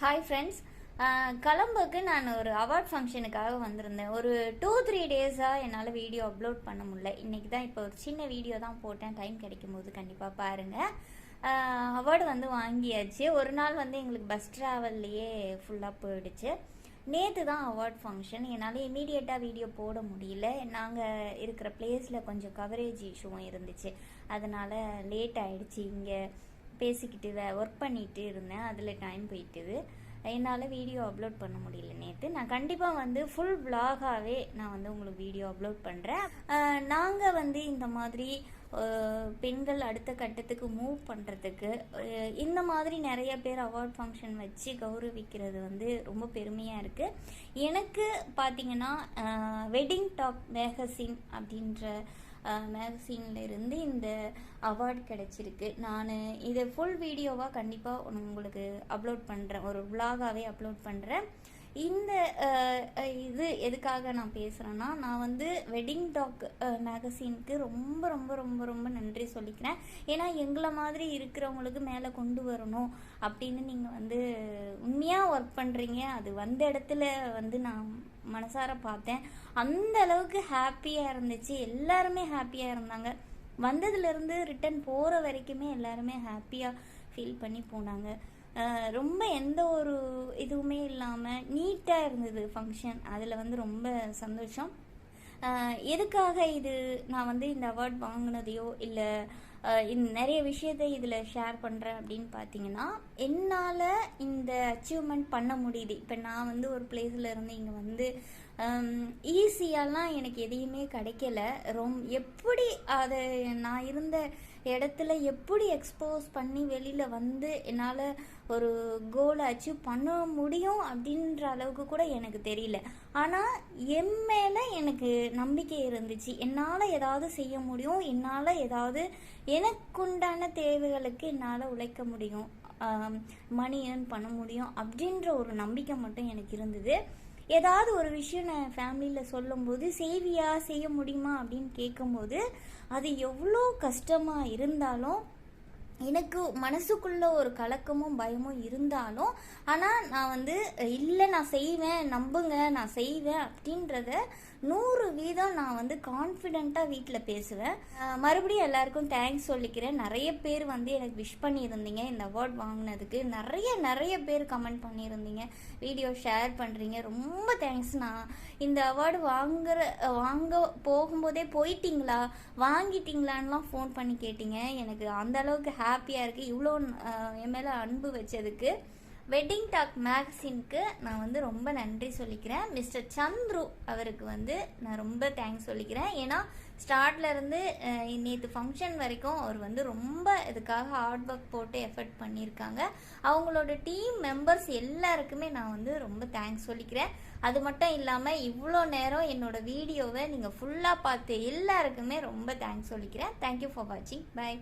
Hi friends. கலம்புக்கு நான் ஒரு award ஃபங்க்ஷனுக்காக வந்திருந்தேன். ஒரு 2-3 டேஸாக என்னால் வீடியோ அப்லோட் பண்ண முடியல. இன்றைக்கி தான் இப்போ ஒரு சின்ன வீடியோ தான் போட்டேன். டைம் கிடைக்கும் போது கண்டிப்பாக பாருங்கள். அவார்டு வந்து வாங்கியாச்சு. ஒரு நாள் வந்து எங்களுக்கு பஸ் ட்ராவல்லையே ஃபுல்லாக போயிடுச்சு. நேற்று தான் அவார்ட் ஃபங்க்ஷன். என்னால் இமீடியட்டாக வீடியோ போட முடியல. நாங்கள் இருக்கிற பிளேஸில் கொஞ்சம் கவரேஜ் இஷ்யூவும் இருந்துச்சு. அதனால் லேட் ஆகிடுச்சு. இங்கே பேசிக்கிட்டு ஒர்க் பண்ணிகிட்டு இருந்தேன். அதில் டைம் போயிட்டுது. என்னால் வீடியோ அப்லோட் பண்ண முடியல நேற்று. நான் கண்டிப்பாக வந்து ஃபுல் விலாகாகவே நான் வந்து உங்களுக்கு வீடியோ அப்லோட் பண்ணுறேன். நாங்கள் வந்து இந்த மாதிரி பெண்கள் அடுத்த கட்டத்துக்கு மூவ் பண்ணுறதுக்கு இந்த மாதிரி நிறைய பேர் அவார்ட் ஃபங்க்ஷன் வச்சு கௌரவிக்கிறது வந்து ரொம்ப பெருமையாக இருக்குது. எனக்கு பார்த்திங்கன்னா வெட்டிங் டாக் மேகசின் அப்படின்ற மேகசின்ல இருந்து இந்த அவார்டு கிடைச்சிருக்கு. நான் இதை ஃபுல் வீடியோவாக கண்டிப்பாக உங்களுக்கு அப்லோட் பண்ணுறேன். ஒரு விலாகாகவே அப்லோட் பண்ணுறேன். இந்த இது எதுக்காக நான் பேசுகிறேன்னா, நான் வந்து வெட்டிங் டாக் மேகசினுக்கு ரொம்ப ரொம்ப ரொம்ப ரொம்ப நன்றி சொல்லிக்கிறேன். ஏன்னா எங்களை மாதிரி இருக்கிறவங்களுக்கு மேலே கொண்டு வரணும் அப்படின்னு நீங்கள் வந்து உண்மையாக ஒர்க் பண்ணுறீங்க. அது வந்த இடத்துல வந்து நான் மனசார பார்த்தேன். அந்த அளவுக்கு ஹாப்பியாக இருந்துச்சு. எல்லாருமே ஹாப்பியாக இருந்தாங்க. வந்ததுலேருந்து ரிட்டன் போகிற வரைக்குமே எல்லாருமே ஹாப்பியாக ஃபீல் பண்ணி போனாங்க. ரொம்ப எந்த ஒரு இதுவுமே இல்லாமல் நீட்டாக இருந்தது ஃபங்க்ஷன். அதில் வந்து ரொம்ப சந்தோஷம். எதுக்காக இது நான் வந்து இந்த அவார்ட் வாங்கினதையோ இல்லை நிறைய விஷயத்தை இதில் ஷேர் பண்ணுறேன் அப்படின்னு பார்த்தீங்கன்னா, என்னால் இந்த அச்சீவ்மெண்ட் பண்ண முடியுது. இப்போ நான் வந்து ஒரு பிளேஸில் இருந்து இங்கே வந்து ஈஸியாலாம் எனக்கு எதையுமே கிடைக்கல. எப்படி அதை நான் இருந்த இடத்துல எப்படி எக்ஸ்போஸ் பண்ணி வெளியில் வந்து என்னால் ஒரு கோலை அச்சீவ் பண்ண முடியும் அப்படின்ற அளவுக்கு கூட எனக்கு தெரியல. ஆனால் என் மேலே எனக்கு நம்பிக்கை இருந்துச்சு. என்னால் ஏதாவது செய்ய முடியும், என்னால் ஏதாவது எனக்குண்டான தேவைகளுக்கு என்னால் உழைக்க முடியும், மணி ஏர்ன் பண்ண முடியும் அப்படின்ற ஒரு நம்பிக்கை மட்டும் எனக்கு இருந்தது. ஏதாவது ஒரு விஷயம் நான் ஃபேமிலியில் சொல்லும்போது செய்ய முடியுமா அப்படின்னு கேட்கும்போது அது எவ்வளோ கஷ்டமாக இருந்தாலும், எனக்கு மனசுக்குள்ள ஒரு கலக்கமும் பயமும் இருந்தாலும், ஆனால் நான் வந்து இல்லை நான் செய்வேன், நம்புங்க நான் செய்வேன் அப்படின்றத 100% நான் வந்து கான்ஃபிடெண்ட்டாக வீட்டில் பேசுவேன். மறுபடியும் எல்லாருக்கும் தேங்க்ஸ் சொல்லிக்கிறேன். நிறைய பேர் வந்து எனக்கு விஷ் பண்ணியிருந்தீங்க இந்த அவார்ட் வாங்கினதுக்கு. நிறைய பேர் கமெண்ட் பண்ணியிருந்தீங்க, வீடியோ ஷேர் பண்ணுறீங்க. ரொம்ப தேங்க்ஸ். நான் இந்த அவார்டு வாங்க போகும்போதே போயிட்டீங்களா வாங்கிட்டீங்களான்லாம் ஃபோன் பண்ணி கேட்டீங்க. எனக்கு அந்த அளவுக்கு ஹாப்பியாக இருக்குது. இவ்வளோ என் மேலே அன்பு வச்சதுக்கு வெட்டிங் டாக் மேகசினுக்கு நான் வந்து ரொம்ப நன்றி சொல்லிக்கிறேன். மிஸ்டர் சந்துரு அவருக்கு வந்து நான் ரொம்ப தேங்க்ஸ் சொல்லிக்கிறேன். ஏன்னா ஸ்டார்ட்லேருந்து நேற்று ஃபங்க்ஷன் வரைக்கும் அவர் வந்து ரொம்ப இதுக்காக ஹார்ட் ஒர்க் போட்டு எஃபர்ட் பண்ணியிருக்காங்க. அவங்களோட டீம் மெம்பர்ஸ் எல்லாருக்குமே நான் வந்து ரொம்ப தேங்க்ஸ் சொல்லிக்கிறேன். அது மட்டும் இல்லாமல் இவ்வளோ நேரம் என்னோட வீடியோவை நீங்கள் ஃபுல்லாக பார்த்து எல்லாருக்குமே ரொம்ப தேங்க்ஸ் சொல்லிக்கிறேன். தேங்க்யூ ஃபார் வாட்சிங். பை.